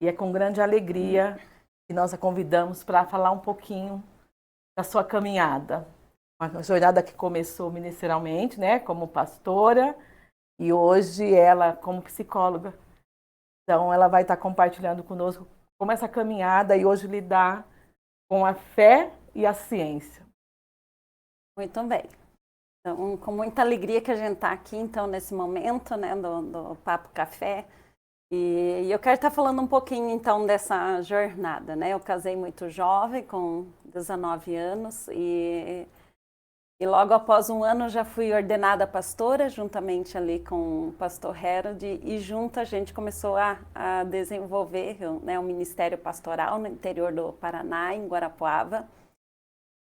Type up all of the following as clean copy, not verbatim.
E é com grande alegria que nós a convidamos para falar um pouquinho da sua caminhada. Uma jornada que começou ministerialmente, né, como pastora, e hoje ela como psicóloga. Então, ela vai estar compartilhando conosco como essa caminhada e hoje lidar com a fé e a ciência. Muito bem. Então, com muita alegria que a gente está aqui, então, nesse momento, né, do Papo Café. E eu quero estar falando um pouquinho, então, dessa jornada, né? Eu casei muito jovem, com 19 anos, e logo após um ano já fui ordenada pastora, juntamente ali com o pastor Harold, e junto a gente começou a desenvolver, né, um ministério pastoral no interior do Paraná, em Guarapuava.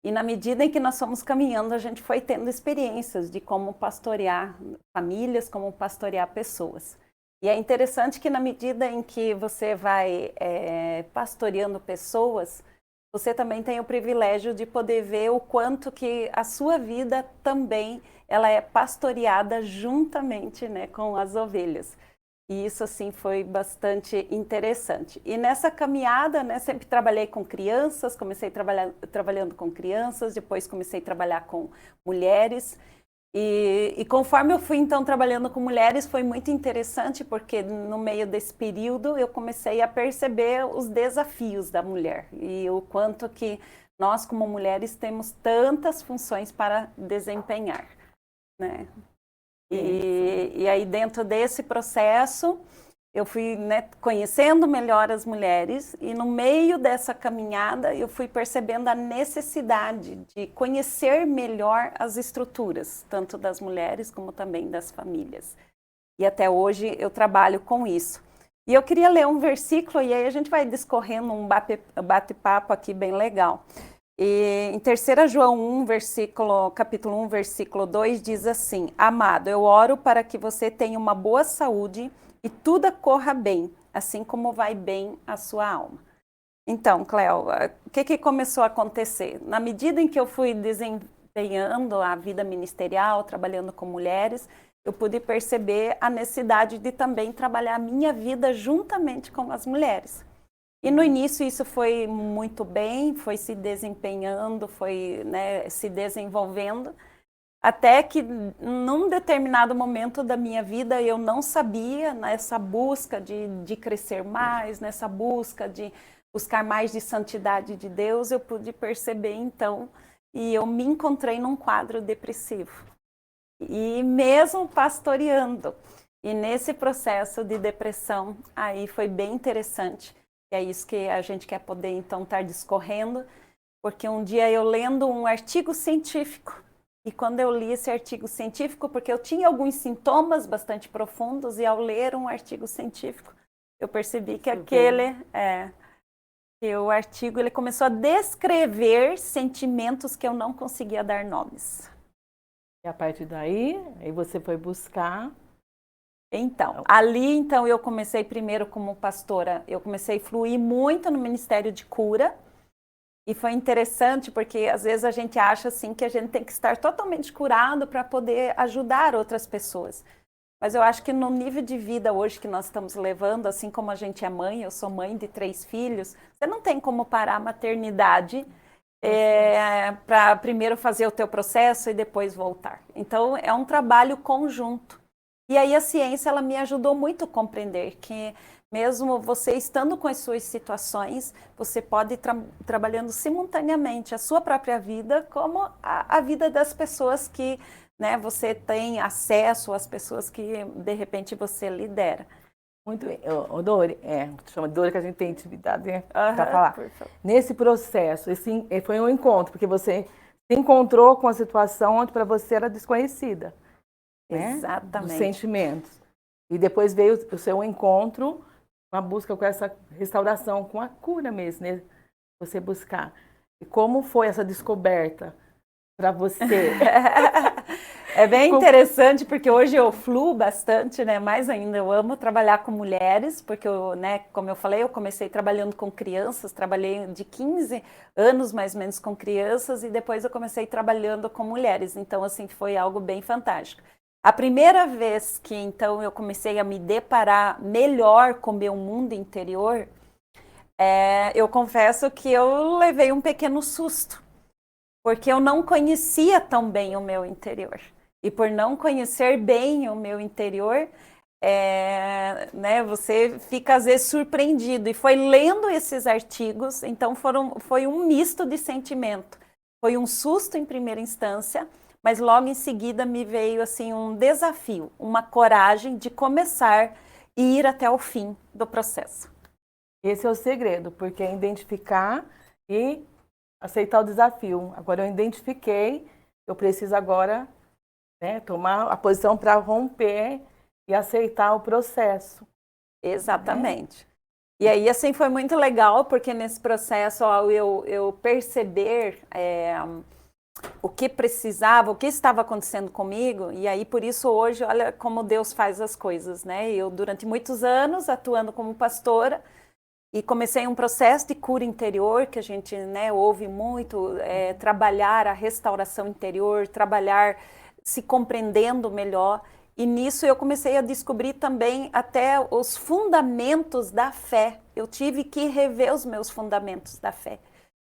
E na medida em que nós fomos caminhando, a gente foi tendo experiências de como pastorear famílias, como pastorear pessoas. E é interessante que na medida em que você vai pastoreando pessoas, você também tem o privilégio de poder ver o quanto que a sua vida também ela é pastoreada juntamente, né, com as ovelhas. E isso, assim, foi bastante interessante. E nessa caminhada, né, sempre trabalhei com crianças, comecei trabalhando com crianças, depois comecei a trabalhar com mulheres. E conforme eu fui, então, trabalhando com mulheres, foi muito interessante, porque no meio desse período eu comecei a perceber os desafios da mulher e o quanto que nós, como mulheres, temos tantas funções para desempenhar, né? E aí, dentro desse processo, eu fui, né, conhecendo melhor as mulheres e no meio dessa caminhada eu fui percebendo a necessidade de conhecer melhor as estruturas, tanto das mulheres como também das famílias. E até hoje eu trabalho com isso. E eu queria ler um versículo e aí a gente vai discorrendo um bate-papo aqui bem legal. E em 3 João 1, capítulo 1, versículo 2, diz assim: Amado, eu oro para que você tenha uma boa saúde e tudo corra bem, assim como vai bem a sua alma. Então, Cleo, o que começou a acontecer? Na medida em que eu fui desempenhando a vida ministerial, trabalhando com mulheres, eu pude perceber a necessidade de também trabalhar a minha vida juntamente com as mulheres. E no início isso foi muito bem, foi se desempenhando, foi, né, se desenvolvendo, até que num determinado momento da minha vida eu não sabia, nessa busca de crescer mais, nessa busca de buscar mais de santidade de Deus, eu pude perceber então, e eu me encontrei num quadro depressivo. E mesmo pastoreando, e nesse processo de depressão, aí foi bem interessante. E é isso que a gente quer poder, então, estar discorrendo, porque um dia eu lendo um artigo científico, e quando eu li esse artigo científico, porque eu tinha alguns sintomas bastante profundos, e ao ler um artigo científico, eu percebi que que o artigo ele começou a descrever sentimentos que eu não conseguia dar nomes. E a partir daí, aí você foi buscar... Então, ali então eu comecei primeiro como pastora, eu comecei a fluir muito no Ministério de Cura, e foi interessante porque às vezes a gente acha assim que a gente tem que estar totalmente curado para poder ajudar outras pessoas. Mas eu acho que no nível de vida hoje que nós estamos levando, assim como a gente é mãe, eu sou mãe de 3 filhos, você não tem como parar a maternidade para primeiro fazer o teu processo e depois voltar. Então é um trabalho conjunto. E aí a ciência ela me ajudou muito a compreender que mesmo você estando com as suas situações, você pode ir trabalhando simultaneamente a sua própria vida como a vida das pessoas que, né, você tem acesso, às pessoas que de repente você lidera. Muito bem. Dori, chama de Dori que a gente tem intimidade, né, para falar. Nesse processo, foi um encontro, porque você se encontrou com a situação onde para você era desconhecida. Exatamente. Né? Dos sentimentos. E depois veio o seu encontro, uma busca com essa restauração, com a cura mesmo, né? Você buscar. E como foi essa descoberta para você? É bem interessante, porque hoje eu fluo bastante, né? Mais ainda, eu amo trabalhar com mulheres, porque, né, como eu falei, eu comecei trabalhando com crianças, trabalhei de 15 anos mais ou menos com crianças, e depois eu comecei trabalhando com mulheres. Então, assim, foi algo bem fantástico. A primeira vez que, então, eu comecei a me deparar melhor com o meu mundo interior, Eu confesso que eu levei um pequeno susto, porque eu não conhecia tão bem o meu interior. E por não conhecer bem o meu interior, né, você fica às vezes surpreendido. E foi lendo esses artigos, então foi um misto de sentimento. Foi um susto em primeira instância, mas logo em seguida me veio assim um desafio, uma coragem de começar e ir até o fim do processo. Esse é o segredo, porque é identificar e aceitar o desafio. Agora eu identifiquei, eu preciso agora, né, tomar a posição para romper e aceitar o processo. Exatamente. E aí, assim, foi muito legal, porque nesse processo, ao eu perceber o que precisava, o que estava acontecendo comigo, e aí, por isso, hoje, olha como Deus faz as coisas, né? Eu, durante muitos anos, atuando como pastora, e comecei um processo de cura interior, que a gente, né, ouve muito, trabalhar a restauração interior, trabalhar se compreendendo melhor. E nisso eu comecei a descobrir também até os fundamentos da fé. Eu tive que rever os meus fundamentos da fé,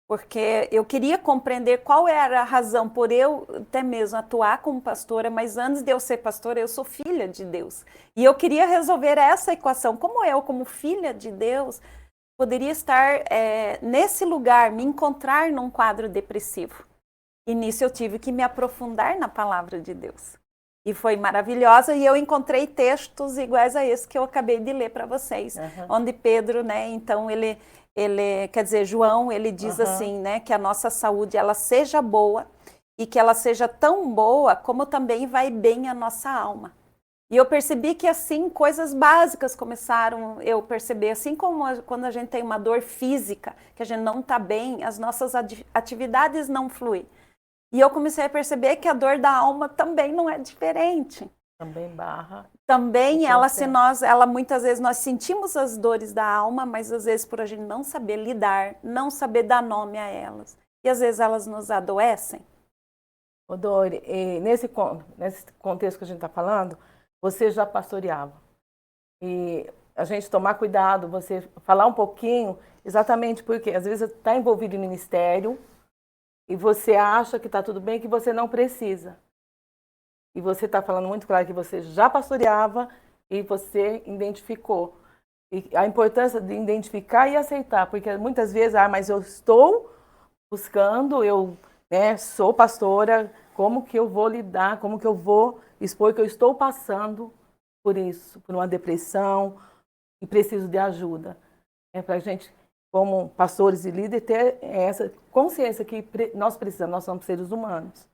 porque eu queria compreender qual era a razão por eu até mesmo atuar como pastora, mas antes de eu ser pastora, eu sou filha de Deus. E eu queria resolver essa equação. Como eu, como filha de Deus, poderia estar nesse lugar, me encontrar num quadro depressivo? E nisso eu tive que me aprofundar na palavra de Deus. E foi maravilhosa, e eu encontrei textos iguais a esse que eu acabei de ler para vocês, onde Pedro, né, então ele, quer dizer, João, ele diz assim, né, que a nossa saúde, ela seja boa, e que ela seja tão boa, como também vai bem a nossa alma. E eu percebi que assim, coisas básicas começaram eu perceber, assim como quando a gente tem uma dor física, que a gente não está bem, as nossas atividades não fluem. E eu comecei a perceber que a dor da alma também não é diferente. Também barra. Também ela muitas vezes nós sentimos as dores da alma, mas às vezes por a gente não saber lidar, não saber dar nome a elas. E às vezes elas nos adoecem. Ô Dori, nesse contexto que a gente está falando, você já pastoreava. E a gente tomar cuidado, você falar um pouquinho, exatamente porque às vezes você está envolvido em ministério, e você acha que está tudo bem, que você não precisa. E você está falando muito claro que você já pastoreava e você identificou. E a importância de identificar e aceitar, porque muitas vezes, mas eu estou buscando, eu sou pastora, como que eu vou lidar, como que eu vou expor que eu estou passando por isso, por uma depressão e preciso de ajuda. Para a gente, como pastores e líderes, ter essa consciência que nós precisamos, nós somos seres humanos,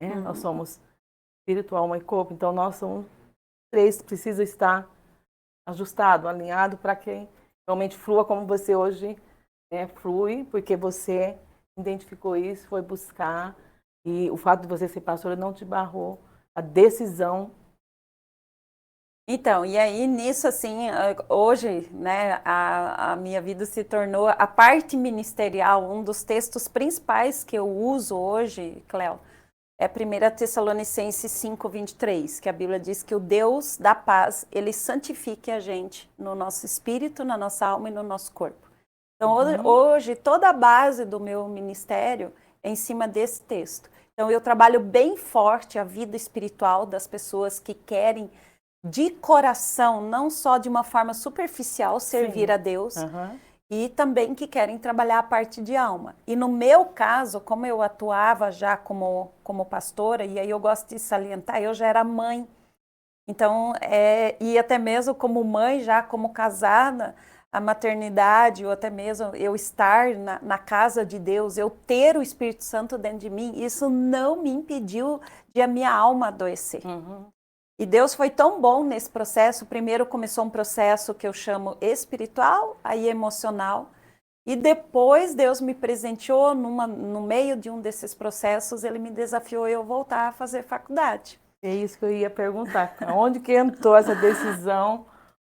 né? Nós somos espiritual, alma e corpo, então nós somos três, precisa estar ajustado, alinhado para que realmente flua como você hoje flui, porque você identificou isso, foi buscar, e o fato de você ser pastora não te barrou a decisão. Então, e aí nisso, assim, hoje, né, a minha vida se tornou a parte ministerial, um dos textos principais que eu uso hoje, Cléo, é 1 Tessalonicenses 5:23, que a Bíblia diz que o Deus da paz, ele santifique a gente no nosso espírito, na nossa alma e no nosso corpo. Então, hoje, toda a base do meu ministério é em cima desse texto. Então, eu trabalho bem forte a vida espiritual das pessoas que querem de coração, não só de uma forma superficial, servir a Deus, e também que querem trabalhar a parte de alma. E no meu caso, como eu atuava já como pastora, e aí eu gosto de salientar, eu já era mãe. Então, e até mesmo como mãe, já como casada, a maternidade, ou até mesmo eu estar na casa de Deus, eu ter o Espírito Santo dentro de mim, isso não me impediu de a minha alma adoecer. E Deus foi tão bom nesse processo. Primeiro começou um processo que eu chamo espiritual, aí emocional. E depois Deus me presenteou no meio de um desses processos, ele me desafiou a eu voltar a fazer faculdade. É isso que eu ia perguntar. Onde que entrou essa decisão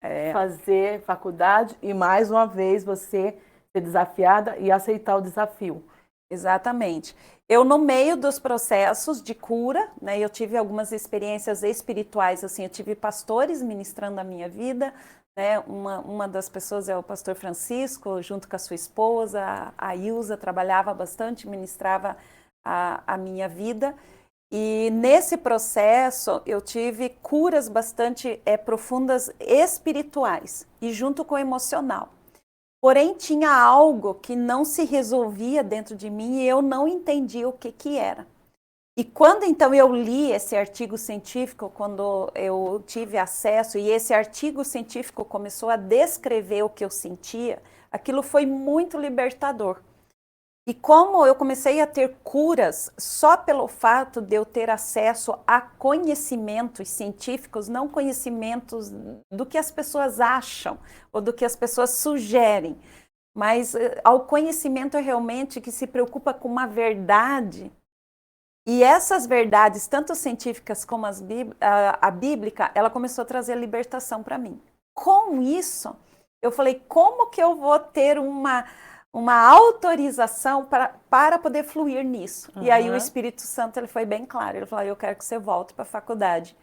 de fazer faculdade e mais uma vez você ser desafiada e aceitar o desafio? Exatamente. Eu, no meio dos processos de cura, né, eu tive algumas experiências espirituais, assim, eu tive pastores ministrando a minha vida, né? Uma das pessoas é o pastor Francisco, junto com a sua esposa, a Ilza, trabalhava bastante, ministrava a minha vida. E nesse processo eu tive curas bastante profundas espirituais e junto com o emocional. Porém, tinha algo que não se resolvia dentro de mim e eu não entendia o que era. E quando então eu li esse artigo científico, quando eu tive acesso, e esse artigo científico começou a descrever o que eu sentia, aquilo foi muito libertador. E como eu comecei a ter curas só pelo fato de eu ter acesso a conhecimentos científicos, não conhecimentos do que as pessoas acham ou do que as pessoas sugerem, mas ao conhecimento realmente que se preocupa com uma verdade. E essas verdades, tanto científicas como a bíblica, ela começou a trazer libertação para mim. Com isso, eu falei, como que eu vou ter uma autorização para poder fluir nisso? E aí o Espírito Santo ele foi bem claro, ele falou, eu quero que você volte para a faculdade,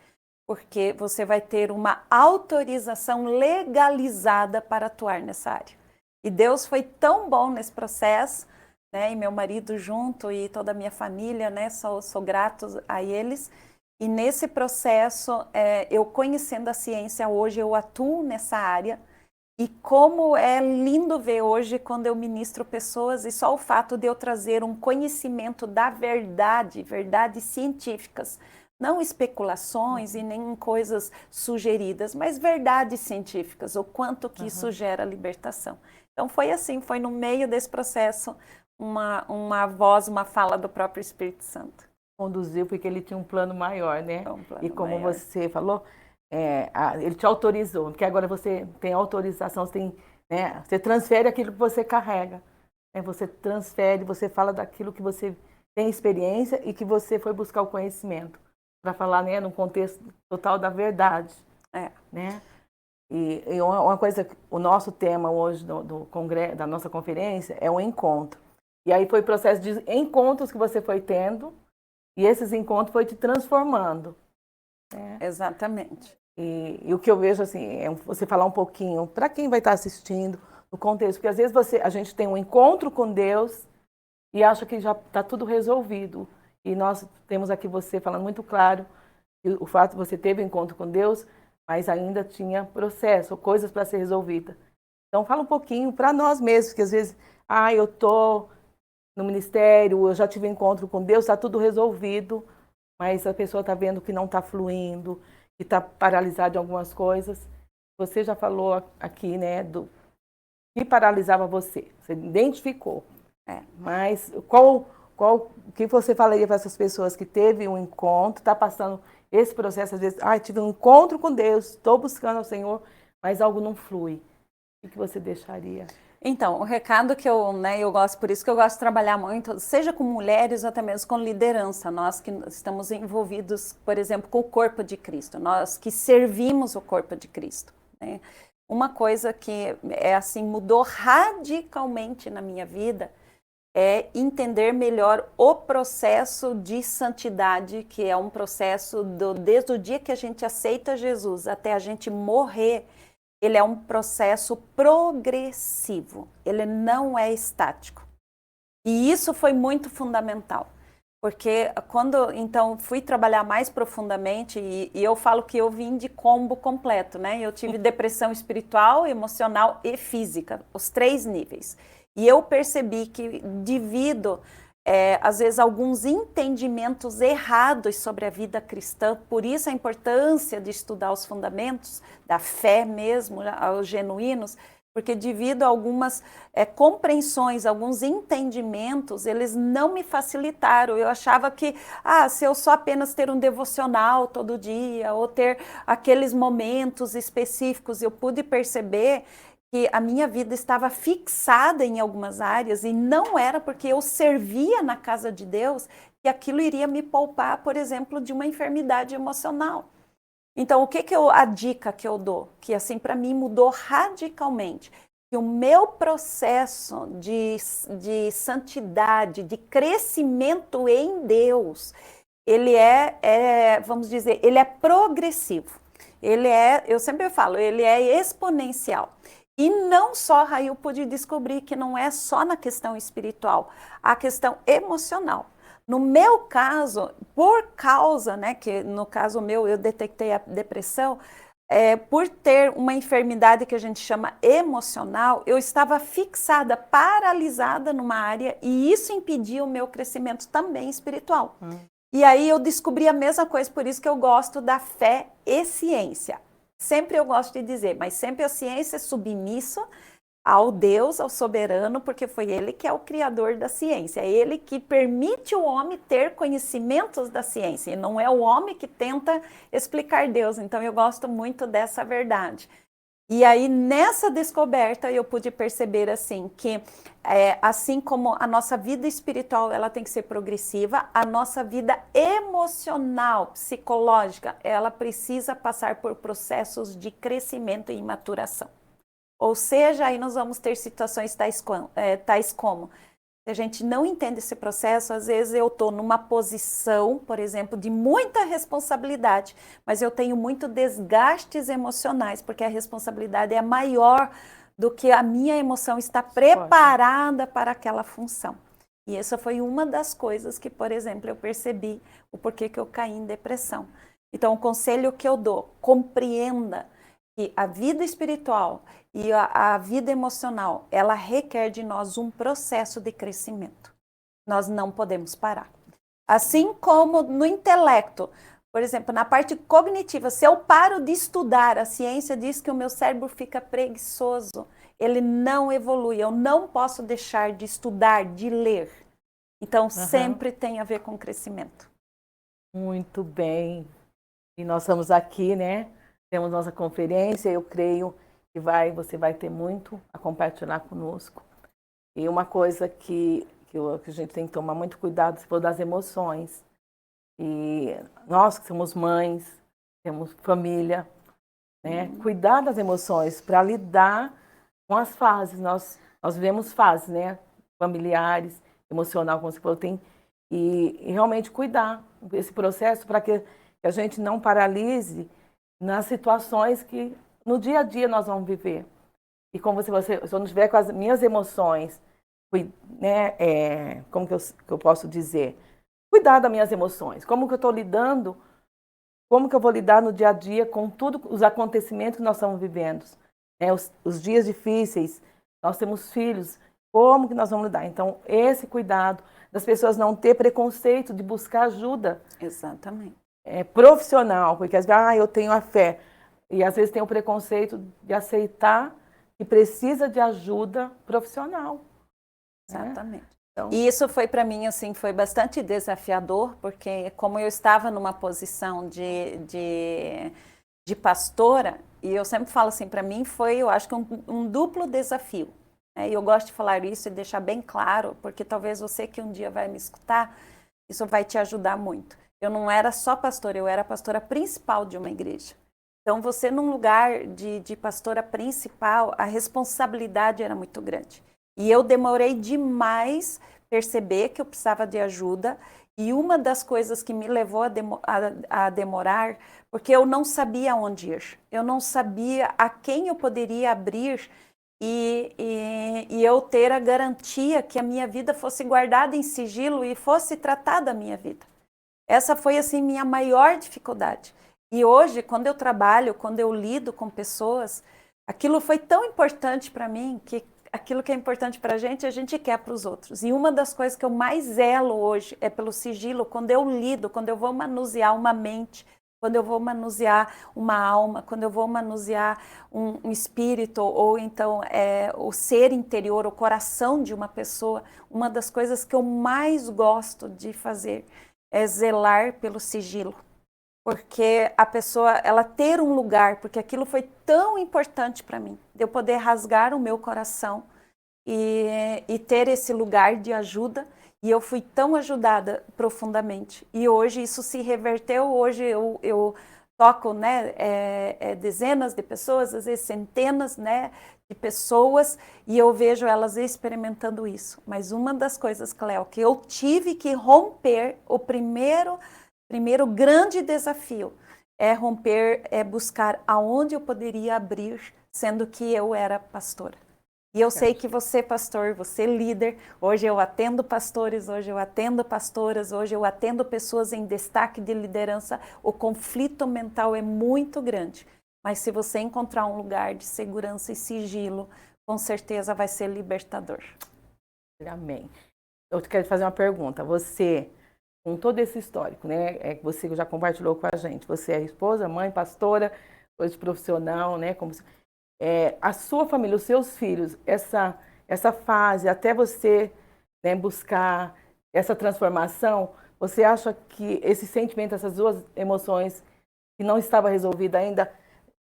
porque você vai ter uma autorização legalizada para atuar nessa área. E Deus foi tão bom nesse processo, né, e meu marido junto e toda a minha família, né, sou grato a eles. E nesse processo, eu conhecendo a ciência hoje, eu atuo nessa área. E como é lindo ver hoje quando eu ministro pessoas e só o fato de eu trazer um conhecimento da verdade, verdades científicas, não especulações e nem coisas sugeridas, mas verdades científicas, o quanto que isso gera libertação. Então foi assim, foi no meio desse processo uma voz, uma fala do próprio Espírito Santo. Conduziu porque ele tinha um plano maior, né? Um plano e como maior. Você falou, ele te autorizou, porque agora você tem autorização, você transfere aquilo que você carrega. Né? Você transfere, você fala daquilo que você tem experiência e que você foi buscar o conhecimento. Para falar, né, no contexto total da verdade. Né? E uma coisa, o nosso tema hoje do congresso, da nossa conferência é um encontro. E aí foi o processo de encontros que você foi tendo, e esses encontros foi te transformando. Né? Exatamente. E o que eu vejo, assim, é você falar um pouquinho, para quem vai estar assistindo, no contexto, porque às vezes a gente tem um encontro com Deus e acha que já está tudo resolvido. E nós temos aqui você falando muito claro que o fato de você teve um encontro com Deus, mas ainda tinha processo, coisas para ser resolvidas. Então fala um pouquinho para nós mesmos, que às vezes, eu estou no ministério, eu já tive encontro com Deus, está tudo resolvido, mas a pessoa está vendo que não está fluindo, que está paralisado em algumas coisas. Você já falou aqui, né, do que paralisava você identificou. Mas qual que você falaria para essas pessoas que teve um encontro, está passando esse processo, às vezes, tive um encontro com Deus, estou buscando ao Senhor, mas algo não flui. O que você deixaria? Então, o recado que eu gosto, por isso que eu gosto de trabalhar muito, seja com mulheres ou até mesmo com liderança, nós que estamos envolvidos, por exemplo, com o corpo de Cristo, nós que servimos o corpo de Cristo. Né? Uma coisa que mudou radicalmente na minha vida é entender melhor o processo de santidade, que é um processo desde o dia que a gente aceita Jesus até a gente morrer. Ele é um processo progressivo, ele não é estático. E isso foi muito fundamental, porque quando, então, fui trabalhar mais profundamente, e eu falo que eu vim de combo completo, né? Eu tive depressão espiritual, emocional e física, os 3 níveis. E eu percebi que devido às vezes, alguns entendimentos errados sobre a vida cristã, por isso a importância de estudar os fundamentos da fé mesmo, aos genuínos, porque devido a algumas compreensões, alguns entendimentos, eles não me facilitaram. Eu achava que, se eu só apenas ter um devocional todo dia, ou ter aqueles momentos específicos, eu pude perceber que a minha vida estava fixada em algumas áreas e não era porque eu servia na casa de Deus que aquilo iria me poupar, por exemplo, de uma enfermidade emocional. Então, a dica que eu dou, que assim para mim mudou radicalmente, que o meu processo de santidade, de crescimento em Deus, ele vamos dizer, ele é progressivo. eu sempre falo, ele é exponencial. E não só aí eu pude descobrir que não é só na questão espiritual, a questão emocional. No meu caso, por causa, né, que no caso meu eu detectei a depressão, por ter uma enfermidade que a gente chama emocional, eu estava fixada, paralisada numa área e isso impedia o meu crescimento também espiritual. E aí eu descobri a mesma coisa, por isso que eu gosto da fé e ciência. Sempre eu gosto de dizer, mas sempre a ciência é submissa ao Deus, ao soberano, porque foi ele que é o criador da ciência. É ele que permite o homem ter conhecimentos da ciência, e não é o homem que tenta explicar Deus. Então eu gosto muito dessa verdade. E aí, nessa descoberta, eu pude perceber assim que, assim como a nossa vida espiritual ela tem que ser progressiva, a nossa vida emocional, psicológica, ela precisa passar por processos de crescimento e maturação. Ou seja, aí nós vamos ter situações tais como se a gente não entende esse processo, às vezes eu estou numa posição, por exemplo, de muita responsabilidade, mas eu tenho muito desgastes emocionais, porque a responsabilidade é maior do que a minha emoção está preparada para aquela função. E essa foi uma das coisas que, por exemplo, eu percebi o porquê que eu caí em depressão. Então, o conselho que eu dou, compreenda que a vida espiritual e a vida emocional, ela requer de nós um processo de crescimento. Nós não podemos parar. Assim como no intelecto, por exemplo, na parte cognitiva, se eu paro de estudar, a ciência diz que o meu cérebro fica preguiçoso, ele não evolui, eu não posso deixar de estudar, de ler. Então, sempre tem a ver com crescimento. Muito bem. E nós estamos aqui, né? Temos nossa conferência, eu creio que você vai ter muito a compartilhar conosco. E uma coisa que a gente tem que tomar muito cuidado, se for das emoções. E nós que somos mães, temos família, né? Cuidar das emoções para lidar com as fases. Nós vivemos fases, né? Familiares, emocional, como você falou, e realmente cuidar desse processo para que a gente não paralise nas situações que no dia a dia nós vamos viver. E como se eu não estiver com as minhas emoções, né, como que eu posso dizer? Cuidar das minhas emoções. Como que eu estou lidando, como que eu vou lidar no dia a dia com tudo os acontecimentos que nós estamos vivendo. Né, os dias difíceis, nós temos filhos, como que nós vamos lidar? Então, esse cuidado das pessoas não ter preconceito de buscar ajuda. Exatamente. Profissional, porque às vezes, eu tenho a fé, e às vezes tem o preconceito de aceitar que precisa de ajuda profissional. Exatamente. Né? Então, e isso foi para mim, assim, foi bastante desafiador, porque como eu estava numa posição de pastora, e eu sempre falo assim, para mim foi, eu acho que um duplo desafio. E eu gosto de falar isso e deixar bem claro, porque talvez você que um dia vai me escutar, isso vai te ajudar muito. Eu não era só pastora, eu era a pastora principal de uma igreja. Então, você num lugar de pastora principal, a responsabilidade era muito grande. E eu demorei demais perceber que eu precisava de ajuda. E uma das coisas que me levou a demorar, porque eu não sabia onde ir. Eu não sabia a quem eu poderia abrir e eu ter a garantia que a minha vida fosse guardada em sigilo e fosse tratada a minha vida. Essa foi, assim, minha maior dificuldade. E hoje, quando eu trabalho, quando eu lido com pessoas, aquilo foi tão importante para mim, que aquilo que é importante para a gente quer para os outros. E uma das coisas que eu mais zelo hoje é pelo sigilo, quando eu lido, quando eu vou manusear uma mente, quando eu vou manusear uma alma, quando eu vou manusear um espírito, ou então o ser interior, o coração de uma pessoa, uma das coisas que eu mais gosto de fazer é zelar pelo sigilo. Porque a pessoa, ela ter um lugar, porque aquilo foi tão importante para mim, de eu poder rasgar o meu coração e ter esse lugar de ajuda, e eu fui tão ajudada profundamente. E hoje isso se reverteu, hoje eu toco, né, dezenas de pessoas, às vezes centenas, né, de pessoas, e eu vejo elas experimentando isso. Mas uma das coisas, Cléo, que eu tive que romper, o primeiro grande desafio é romper, é buscar aonde eu poderia abrir, sendo que eu era pastora. E eu sei que você, pastor, você líder, hoje eu atendo pastores, hoje eu atendo pastoras, hoje eu atendo pessoas em destaque de liderança. O conflito mental é muito grande, mas se você encontrar um lugar de segurança e sigilo, com certeza vai ser libertador. Amém. Eu quero fazer uma pergunta. Você, com todo esse histórico, né, você já compartilhou com a gente, você é esposa, mãe, pastora, hoje profissional, né, como a sua família, os seus filhos, essa fase, até você, né, buscar essa transformação, você acha que esse sentimento, essas duas emoções que não estava resolvida ainda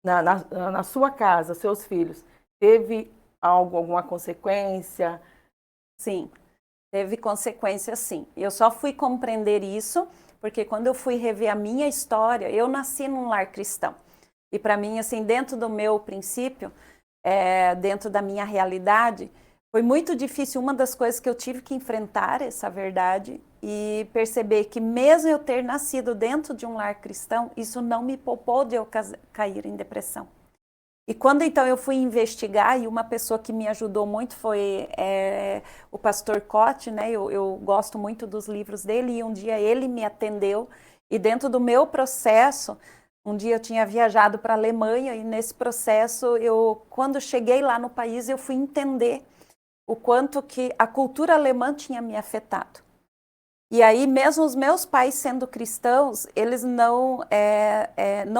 na sua casa, seus filhos, teve alguma consequência? Sim, teve consequência sim. Eu só fui compreender isso porque quando eu fui rever a minha história, eu nasci num lar cristão. E para mim, assim, dentro do meu princípio, dentro da minha realidade, foi muito difícil. Uma das coisas que eu tive que enfrentar essa verdade e perceber que mesmo eu ter nascido dentro de um lar cristão, isso não me poupou de eu cair em depressão. E quando então eu fui investigar, e uma pessoa que me ajudou muito foi o pastor Cote, né? Eu gosto muito dos livros dele, e um dia ele me atendeu, e dentro do meu processo, um dia eu tinha viajado para a Alemanha, e nesse processo, quando cheguei lá no país, eu fui entender o quanto que a cultura alemã tinha me afetado. E aí, mesmo os meus pais sendo cristãos, eles não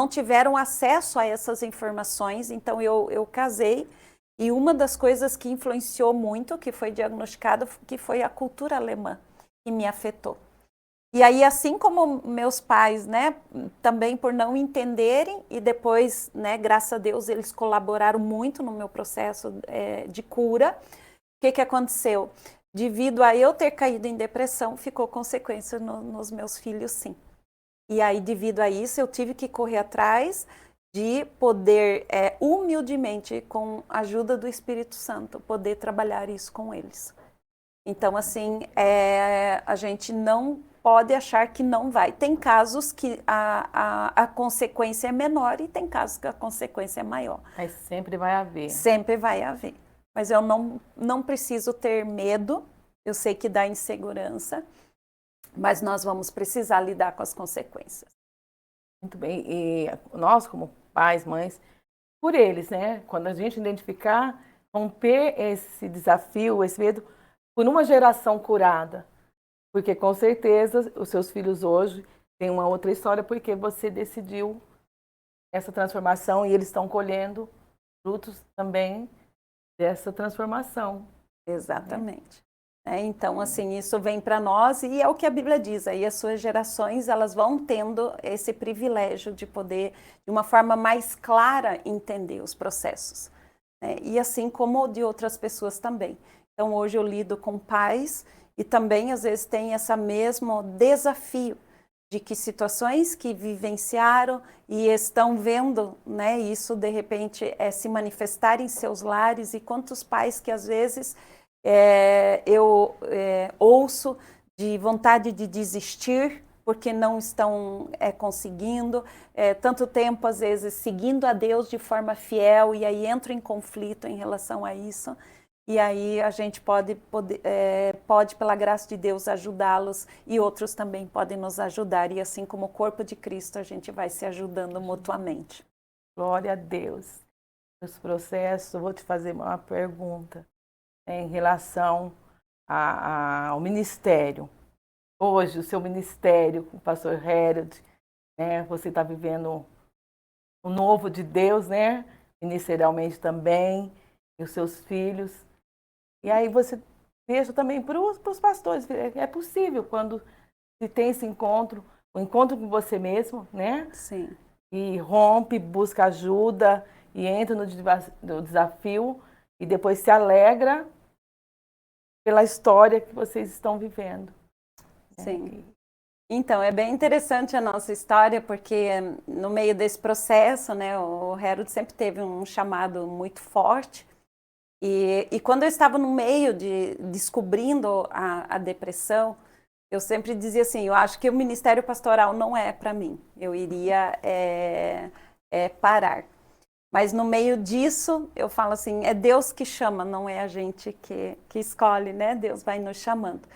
tiveram acesso a essas informações. Então, eu casei, e uma das coisas que influenciou muito, que foi diagnosticado, que foi a cultura alemã, que me afetou. E aí, assim como meus pais, né, também por não entenderem, e depois, né, graças a Deus, eles colaboraram muito no meu processo de cura. O que aconteceu? Devido a eu ter caído em depressão, ficou consequência nos meus filhos, sim. E aí, devido a isso, eu tive que correr atrás de poder, humildemente, com a ajuda do Espírito Santo, poder trabalhar isso com eles. Então, assim, a gente não pode achar que não vai. Tem casos que a consequência é menor e tem casos que a consequência é maior. Mas sempre vai haver. Sempre vai haver. Mas eu não preciso ter medo, eu sei que dá insegurança, mas nós vamos precisar lidar com as consequências. Muito bem. E nós, como pais, mães, por eles, né? Quando a gente identificar, romper esse desafio, esse medo, por uma geração curada. Porque, com certeza, os seus filhos hoje têm uma outra história, porque você decidiu essa transformação e eles estão colhendo frutos também dessa transformação. Exatamente. Então, assim, isso vem para nós, e é o que a Bíblia diz, aí as suas gerações, elas vão tendo esse privilégio de poder, de uma forma mais clara, entender os processos. E assim como de outras pessoas também. Então, hoje eu lido com pais, e também, às vezes, tem esse mesmo desafio de que situações que vivenciaram e estão vendo, né, isso de repente se manifestar em seus lares, e quantos pais que às vezes eu ouço de vontade de desistir porque não estão conseguindo, tanto tempo às vezes seguindo a Deus de forma fiel, e aí entro em conflito em relação a isso. E aí a gente pode, pela graça de Deus, ajudá-los, e outros também podem nos ajudar. E assim como o corpo de Cristo, a gente vai se ajudando mutuamente. Glória a Deus. Nos processos, eu vou te fazer uma pergunta em relação ao ministério. Hoje, o seu ministério, o pastor Harold, né, você está vivendo o novo de Deus, né? Ministerialmente também, e os seus filhos. E aí você deixa também para os pastores. É possível quando se tem esse encontro, o encontro com você mesmo, né? Sim. E rompe, busca ajuda e entra no desafio e depois se alegra pela história que vocês estão vivendo. Sim. Então, é bem interessante a nossa história, porque no meio desse processo, né, o Harold sempre teve um chamado muito forte. E quando eu estava no meio de descobrindo a depressão, Eu sempre dizia assim, eu acho que o ministério pastoral não é para mim. Eu iria parar. Mas no meio disso, eu falo assim, é Deus que chama, não é a gente que escolhe, né? Deus vai nos chamando.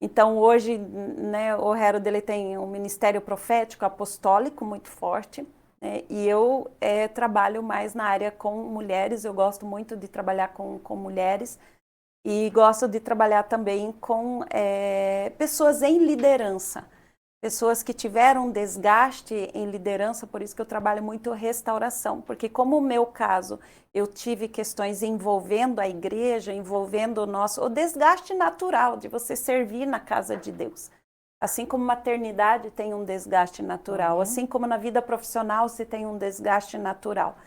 Então, hoje, né, o Herod, ele tem um ministério profético, apostólico muito forte, né? E eu trabalho mais na área com mulheres, eu gosto muito de trabalhar com mulheres e gosto de trabalhar também com pessoas em liderança. Pessoas que tiveram um desgaste em liderança, por isso que eu trabalho muito restauração, porque como o meu caso, eu tive questões envolvendo a igreja, envolvendo o desgaste natural de você servir na casa de Deus. Assim como maternidade tem um desgaste natural, assim como na vida profissional se tem um desgaste natural.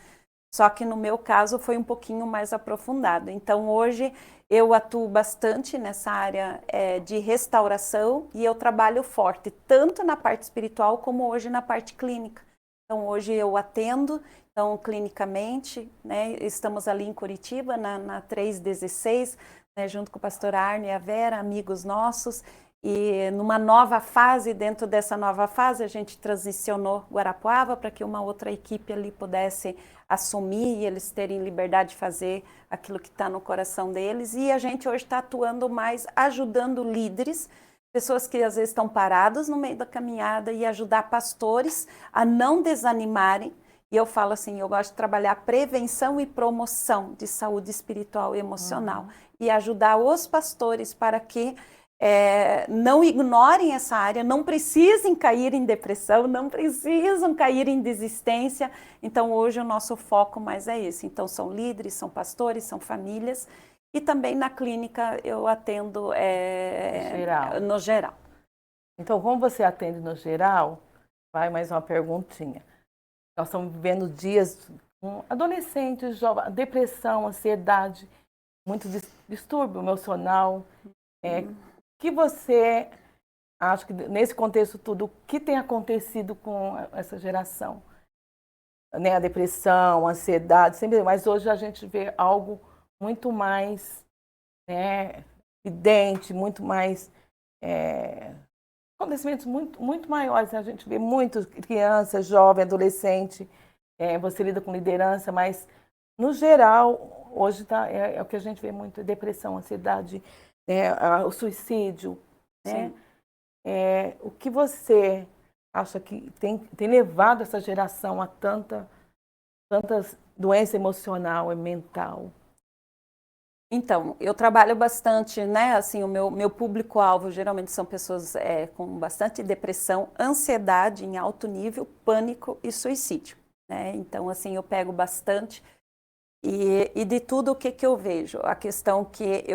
Só que no meu caso foi um pouquinho mais aprofundado. Então hoje eu atuo bastante nessa área de restauração e eu trabalho forte, tanto na parte espiritual como hoje na parte clínica. Então hoje eu atendo, então clinicamente, né, estamos ali em Curitiba, na 316, né, junto com o pastor Arne e a Vera, amigos nossos, e numa nova fase, dentro dessa nova fase, a gente transicionou Guarapuava para que uma outra equipe ali pudesse assumir e eles terem liberdade de fazer aquilo que está no coração deles. E a gente hoje está atuando mais, ajudando líderes, pessoas que às vezes estão paradas no meio da caminhada e ajudar pastores a não desanimarem. E eu falo assim, eu gosto de trabalhar prevenção e promoção de saúde espiritual e emocional e ajudar os pastores para que não ignorem essa área, não precisem cair em depressão, não precisam cair em desistência. Então, hoje o nosso foco mais é esse. Então, são líderes, são pastores, são famílias. E também na clínica eu atendo no geral. Então, como você atende no geral, vai mais uma perguntinha. Nós estamos vivendo dias com adolescentes, jovens, depressão, ansiedade, muito distúrbio emocional. O que você acha que nesse contexto tudo, o que tem acontecido com essa geração? Né, a depressão, a ansiedade, sempre, mas hoje a gente vê algo muito mais evidente, muito mais acontecimentos muito maiores. A gente vê muito criança, jovem, adolescente, você lida com liderança, mas no geral hoje é o que a gente vê muito: depressão, ansiedade, o suicídio. Né? O que você acha que tem levado essa geração a tantas doenças emocional e mental? Então, eu trabalho bastante, né? Assim, o meu público-alvo geralmente são pessoas com bastante depressão, ansiedade em alto nível, pânico e suicídio. Né? Então, assim, eu pego bastante. E de tudo o que eu vejo, a questão que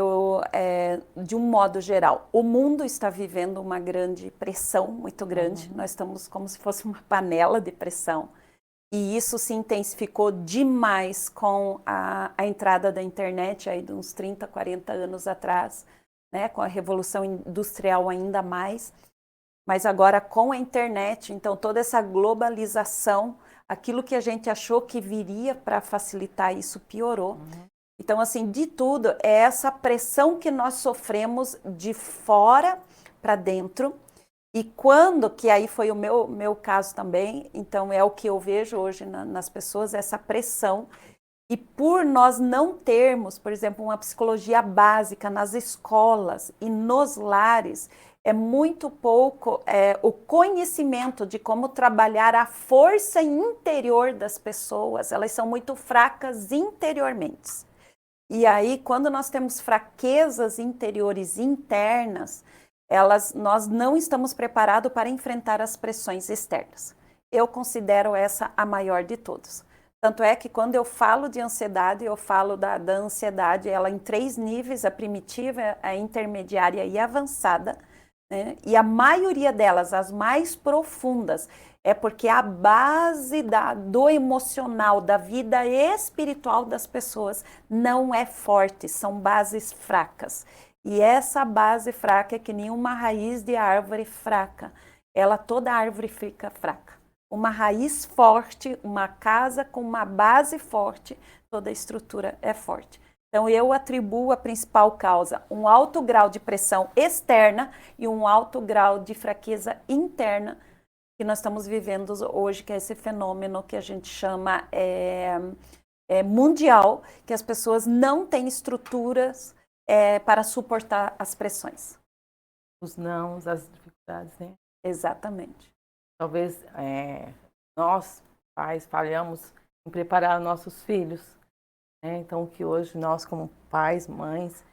de um modo geral, o mundo está vivendo uma grande pressão, muito grande. Nós estamos como se fosse uma panela de pressão. E isso se intensificou demais com a entrada da internet, aí de uns 30, 40 anos atrás, né, com a Revolução Industrial ainda mais. Mas agora com a internet, então toda essa globalização, aquilo que a gente achou que viria para facilitar isso piorou. Então, assim, de tudo, é essa pressão que nós sofremos de fora para dentro. E quando, que aí foi o meu caso também, então é o que eu vejo hoje nas pessoas, essa pressão. E por nós não termos, por exemplo, uma psicologia básica nas escolas e nos lares, é muito pouco o conhecimento de como trabalhar a força interior das pessoas. Elas são muito fracas interiormente. E aí, quando nós temos fraquezas interiores internas, nós não estamos preparados para enfrentar as pressões externas. Eu considero essa a maior de todas. Tanto é que quando eu falo de ansiedade, eu falo da ansiedade, ela em 3 níveis: a primitiva, a intermediária e a avançada. Né? E a maioria delas, as mais profundas, é porque a base do emocional, da vida espiritual das pessoas não é forte, são bases fracas. E essa base fraca é que nem uma raiz de árvore fraca. Toda árvore fica fraca. Uma raiz forte, uma casa com uma base forte, toda a estrutura é forte. Então, eu atribuo a principal causa um alto grau de pressão externa e um alto grau de fraqueza interna que nós estamos vivendo hoje, que é esse fenômeno que a gente chama mundial, que as pessoas não têm estruturas para suportar as pressões. Os nãos, as dificuldades, né? Exatamente. Talvez nós, pais, falhamos em preparar nossos filhos, né? Então, que hoje nós, como pais, mães,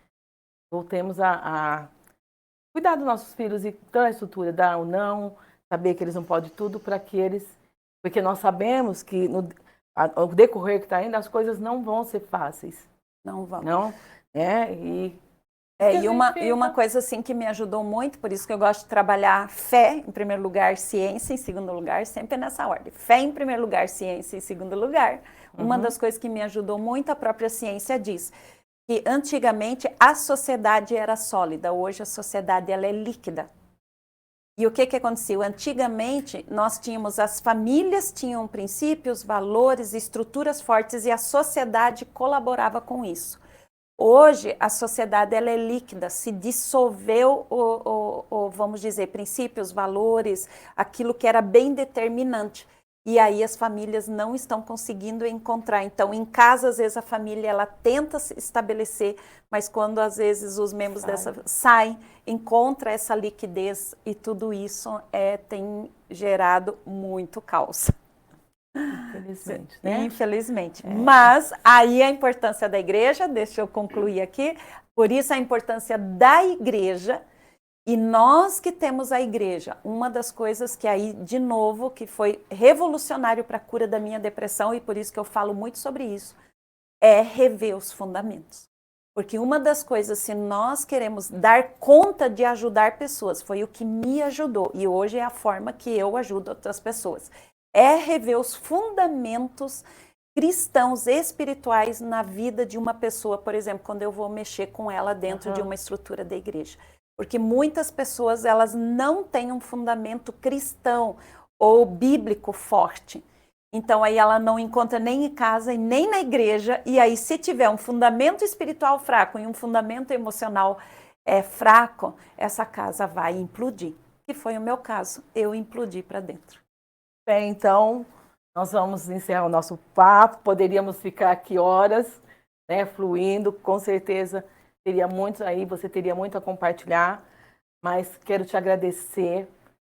voltemos a cuidar dos nossos filhos e toda a estrutura, dar o não, saber que eles não podem tudo, para que eles... Porque nós sabemos que no decorrer que está indo, as coisas não vão ser fáceis. Não vão. Não? E uma coisa assim que me ajudou muito, por isso que eu gosto de trabalhar fé em primeiro lugar, ciência em segundo lugar, sempre nessa ordem. Fé em primeiro lugar, ciência em segundo lugar. Uma das coisas que me ajudou muito, a própria ciência diz que antigamente a sociedade era sólida, hoje a sociedade ela é líquida. E o que aconteceu? Antigamente nós tínhamos, as famílias tinham princípios, valores, estruturas fortes e a sociedade colaborava com isso. Hoje, a sociedade ela é líquida, se dissolveu, vamos dizer, princípios, valores, aquilo que era bem determinante. E aí as famílias não estão conseguindo encontrar. Então, em casa, às vezes, a família ela tenta se estabelecer, mas quando, às vezes, os membros saem, encontra essa liquidez e tudo isso tem gerado muito caos. Infelizmente, né? Infelizmente. Mas aí a importância da igreja, deixa eu concluir aqui, por isso a importância da igreja, e nós que temos a igreja, uma das coisas que aí, de novo, que foi revolucionário para a cura da minha depressão, e por isso que eu falo muito sobre isso, é rever os fundamentos. Porque uma das coisas, se nós queremos dar conta de ajudar pessoas, foi o que me ajudou, e hoje é a forma que eu ajudo outras pessoas, é rever os fundamentos cristãos, espirituais na vida de uma pessoa, por exemplo, quando eu vou mexer com ela dentro de uma estrutura da igreja. Porque muitas pessoas, elas não têm um fundamento cristão ou bíblico forte. Então, aí ela não encontra nem em casa e nem na igreja. E aí, se tiver um fundamento espiritual fraco e um fundamento emocional fraco, essa casa vai implodir. Que foi o meu caso, eu implodi para dentro. Bem, então, nós vamos encerrar o nosso papo. Poderíamos ficar aqui horas, né, fluindo. Com certeza teria muito aí, você teria muito a compartilhar. Mas quero te agradecer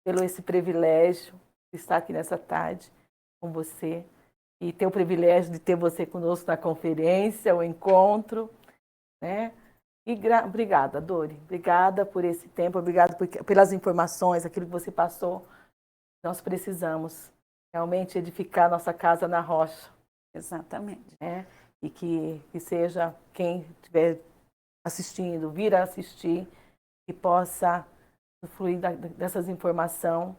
pelo esse privilégio de estar aqui nessa tarde com você e ter o privilégio de ter você conosco na conferência, o encontro, né? E obrigada, Dori. Obrigada por esse tempo, obrigada pelas informações, aquilo que você passou. Nós precisamos realmente edificar nossa casa na rocha. Exatamente. Né? E que seja quem estiver assistindo, vir a assistir, que possa fluir dessas informações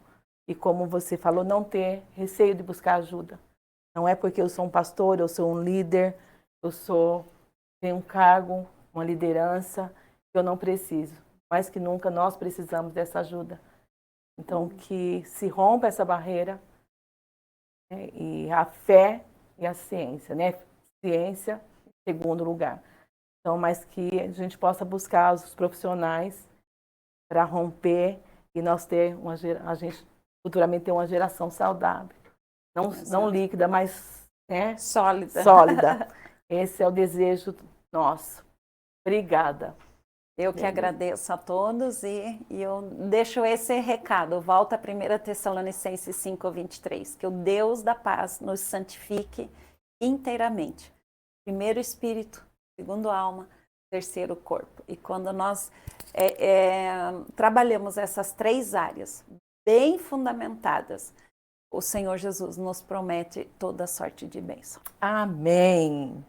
e, como você falou, não ter receio de buscar ajuda. Não é porque eu sou um pastor, eu sou um líder, tenho um cargo, uma liderança, que eu não preciso. Mais que nunca nós precisamos dessa ajuda. Então, que se rompa essa barreira, né, e a fé e a ciência, né? Ciência em segundo lugar. Então, mas que a gente possa buscar os profissionais para romper e nós ter a gente futuramente ter uma geração saudável. Não líquida, mas sólida. Esse é o desejo nosso. Obrigada. Eu que agradeço a todos e eu deixo esse recado. Volta a 1 Tessalonicenses 5:23, que o Deus da paz nos santifique inteiramente. Primeiro espírito, segundo alma, terceiro corpo. E quando nós trabalhamos essas três áreas bem fundamentadas, o Senhor Jesus nos promete toda sorte de bênção. Amém.